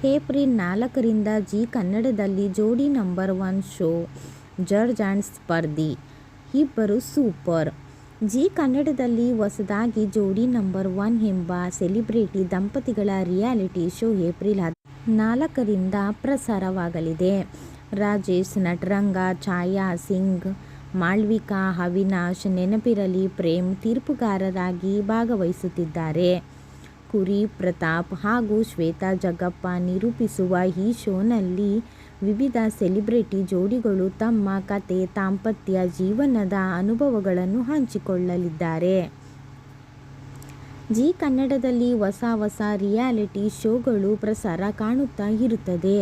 April 4ರಿಂದ G ಕನ್ನಡದಲ್ಲಿ ಜೋಡಿ number 1 show judge and ಸ್ಪರ್ಧಿ ಇಬ್ಬರು ಸೂಪರ್. ಜಿ ಕನ್ನಡದಲ್ಲಿ ಹೊಸದಾಗಿ ಜೋಡಿ ನಂಬರ್ 1 ಎಂಬ ಸೆಲೆಬ್ರಿಟಿ ದಂಪತಿಗಳ ರಿಯಾಲಿಟಿ ಶೋ ಏಪ್ರಿಲ್ 4ರಿಂದ ಪ್ರಸಾರವಾಗಲಿದೆ. ರಾಜೇಶ್ ನಟರಂಗ, ಛಾಯಾ ಸಿಂಗ್, ಮಾಳ್ವಿಕಾ, ಅವಿನಾಶ್ ನೆನಪಿರಲಿ ಪ್ರೇಮ್ ತೀರ್ಪುಗಾರರಾಗಿ ಭಾಗವಹಿಸುತ್ತಿದ್ದಾರೆ. ಕುರಿ ಪ್ರತಾಪ್ ಹಾಗೂ ಶ್ವೇತಾ ಜಗ್ಗಪ್ಪ ನಿರೂಪಿಸುವ ಈ ಶೋನಲ್ಲಿ ವಿವಿಧ ಸೆಲೆಬ್ರಿಟಿ ಜೋಡಿಗಳು ತಮ್ಮ ಕತೆ, ದಾಂಪತ್ಯ ಜೀವನದ ಅನುಭವಗಳನ್ನು ಹಂಚಿಕೊಳ್ಳಲಿದ್ದಾರೆ. ಜಿ ಕನ್ನಡದಲ್ಲಿ ಹೊಸ ರಿಯಾಲಿಟಿ ಶೋಗಳು ಪ್ರಸಾರ ಕಾಣುತ್ತಾ ಇರುತ್ತದೆ.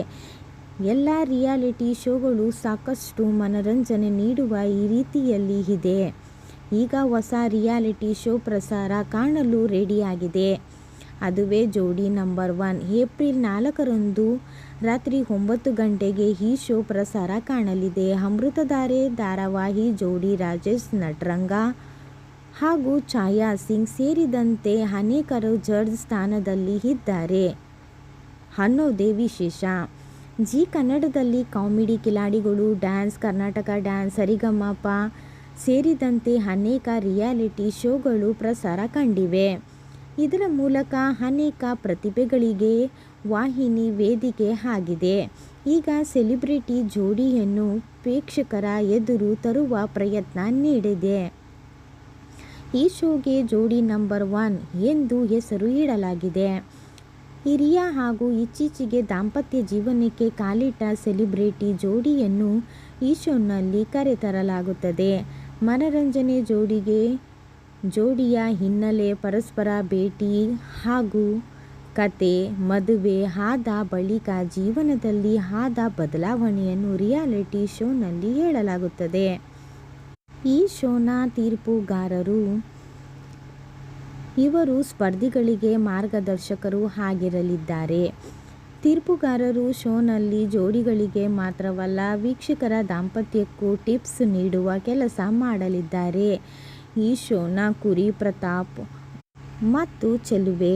ಎಲ್ಲ ರಿಯಾಲಿಟಿ ಶೋಗಳು ಸಾಕಷ್ಟು ಮನರಂಜನೆ ನೀಡುವ ಈ ರೀತಿಯಲ್ಲಿ ಇದೆ. ಈಗ ಹೊಸ ರಿಯಾಲಿಟಿ ಶೋ ಪ್ರಸಾರ ಕಾಣಲು ರೆಡಿಯಾಗಿದೆ. ಅದುವೇ ಜೋಡಿ ನಂಬರ್ 1. ಏಪ್ರಿಲ್ 4ರಂದು ರಾತ್ರಿ 9 ಗಂಟೆಗೆ ಈ ಶೋ ಪ್ರಸಾರ ಕಾಣಲಿದೆ. ಅಮೃತಧಾರೆ ಧಾರಾವಾಹಿ ಜೋಡಿ ರಾಜೇಶ್ ನಟರಂಗ ಹಾಗೂ ಛಾಯಾ ಸಿಂಗ್ ಸೇರಿದಂತೆ ಅನೇಕರು ಜಡ್ಜ್ ಸ್ಥಾನದಲ್ಲಿ ಇದ್ದಾರೆ ಅನ್ನೋದೇ ವಿಶೇಷ. ಜಿ ಕನ್ನಡದಲ್ಲಿ ಕಾಮಿಡಿ ಕಿಲಾಡಿಗಳು, ಡ್ಯಾನ್ಸ್ ಕರ್ನಾಟಕ ಡ್ಯಾನ್ಸ್, ಸರಿಗಮಪ ಸೇರಿದಂತೆ ಅನೇಕ ರಿಯಾಲಿಟಿ ಶೋಗಳು ಪ್ರಸಾರ ಕಂಡಿವೆ. ಇದರ ಮೂಲಕ ಅನೇಕ ಪ್ರತಿಭೆಗಳಿಗೆ ವಾಹಿನಿ ವೇದಿಕೆ ಆಗಿದೆ. ಈಗ ಸೆಲೆಬ್ರಿಟಿ ಜೋಡಿಯನ್ನು ಪ್ರೇಕ್ಷಕರ ಎದುರು ತರುವ ಪ್ರಯತ್ನ ನಡೆದಿದೆ. ಈ ಶೋಗೆ ಜೋಡಿ ನಂಬರ್ 1 ಎಂದು ಹೆಸರು ಇಡಲಾಗಿದೆ. ಹಿರಿಯ ಹಾಗೂ ಇತ್ತೀಚೆಗೆ ದಾಂಪತ್ಯ ಜೀವನಕ್ಕೆ ಕಾಲಿಟ್ಟ ಸೆಲೆಬ್ರಿಟಿ ಜೋಡಿಯನ್ನು ಈ ಶೋನಲ್ಲಿ ಕರೆತರಲಾಗುತ್ತದೆ. ಮನರಂಜನೆ ಜೋಡಿಯ ಹಿನ್ನೆಲೆ, ಪರಸ್ಪರ ಭೇಟಿ ಹಾಗೂ ಕತೆ, ಮದುವೆ ಆದ ಬಳಿಕ ಜೀವನದಲ್ಲಿ ಆದ ಬದಲಾವಣೆಯನ್ನು ರಿಯಾಲಿಟಿ ಶೋನಲ್ಲಿ ಹೇಳಲಾಗುತ್ತದೆ. ಈ ಶೋನ ತೀರ್ಪುಗಾರರು ಇವರು ಸ್ಪರ್ಧಿಗಳಿಗೆ ಮಾರ್ಗದರ್ಶಕರು ಆಗಿರಲಿದ್ದಾರೆ. ತೀರ್ಪುಗಾರರು ಶೋನಲ್ಲಿ ಜೋಡಿಗಳಿಗೆ ಮಾತ್ರವಲ್ಲ, ವೀಕ್ಷಕರ ದಾಂಪತ್ಯಕ್ಕೂ ಟಿಪ್ಸ್ ನೀಡುವ ಕೆಲಸ ಮಾಡಲಿದ್ದಾರೆ. ಈ ಶೋನ ಕುರಿ ಪ್ರತಾಪ್ ಮತ್ತು ಚೆಲುವೆ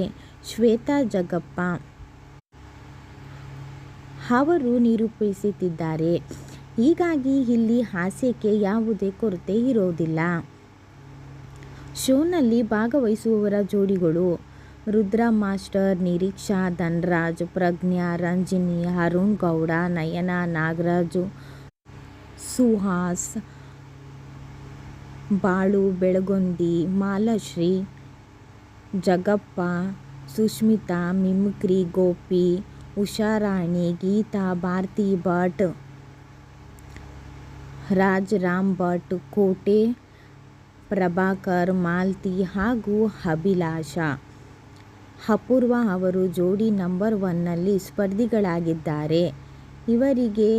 ಶ್ವೇತಾ ಜಗ್ಗಪ್ಪ ಅವರು ನಿರೂಪಿಸುತ್ತಿದ್ದಾರೆ. ಹೀಗಾಗಿ ಇಲ್ಲಿ ಹಾಸ್ಯಕ್ಕೆ ಯಾವುದೇ ಕೊರತೆ ಇರೋದಿಲ್ಲ. ಶೋನಲ್ಲಿ ಭಾಗವಹಿಸುವವರ ಜೋಡಿಗಳು ರುದ್ರ ಮಾಸ್ಟರ್, ನಿರೀಕ್ಷಾ, ಧನ್ರಾಜ್, ಪ್ರಜ್ಞಾ, ರಂಜಿನಿ, ಅರುಣ್ ಗೌಡ, ನಯನ, ನಾಗರಾಜು, ಸುಹಾಸ್, ಬಾಳು ಬೆಳಗೊಂದಿ, ಮಾಲಾಶ್ರೀ, ಜಗ್ಗಪ್ಪ, ಸುಷ್ಮಿತಾ, ಮಿಮಿಕ್ರಿ ಗೋಪಿ, ಉಷಾರಾಣಿ, ಗೀತಾ, ಭಾರತಿ ಭಟ್, ರಾಜ್ ರಾಮ್ ಭಟ್, ಕೋಟೆ ಪ್ರಭಾಕರ್, ಮಾಲ್ತಿ ಹಾಗೂ ಅಭಿಲಾಷಾ. ಅಪೂರ್ವ ಅವರು ಜೋಡಿ ನಂಬರ್ 1ನಲ್ಲಿ ಸ್ಪರ್ಧಿಗಳಾಗಿದ್ದಾರೆ. ಇವರಿಗೆ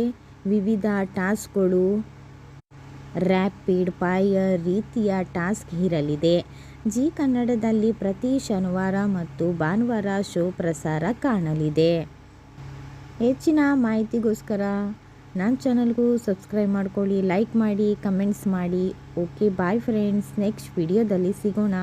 ವಿವಿಧ ಟಾಸ್ಕ್ಗಳು, ರ್ಯಾಪಿಡ್ ಫೈರ್ ರೀತಿಯ ಟಾಸ್ಕ್ ಇರಲಿದೆ. ಜಿ ಕನ್ನಡದಲ್ಲಿ ಪ್ರತಿ ಶನಿವಾರ ಮತ್ತು ಭಾನುವಾರ ಶೋ ಪ್ರಸಾರ ಕಾಣಲಿದೆ. ಹೆಚ್ಚಿನ ಮಾಹಿತಿಗೋಸ್ಕರ ನನ್ನ ಚಾನಲ್ಗೂ ಸಬ್ಸ್ಕ್ರೈಬ್ ಮಾಡ್ಕೊಳ್ಳಿ, ಲೈಕ್ ಮಾಡಿ, ಕಮೆಂಟ್ಸ್ ಮಾಡಿ. ಓಕೆ, ಬಾಯ್ ಫ್ರೆಂಡ್ಸ್, ನೆಕ್ಸ್ಟ್ ವಿಡಿಯೋದಲ್ಲಿ ಸಿಗೋಣ.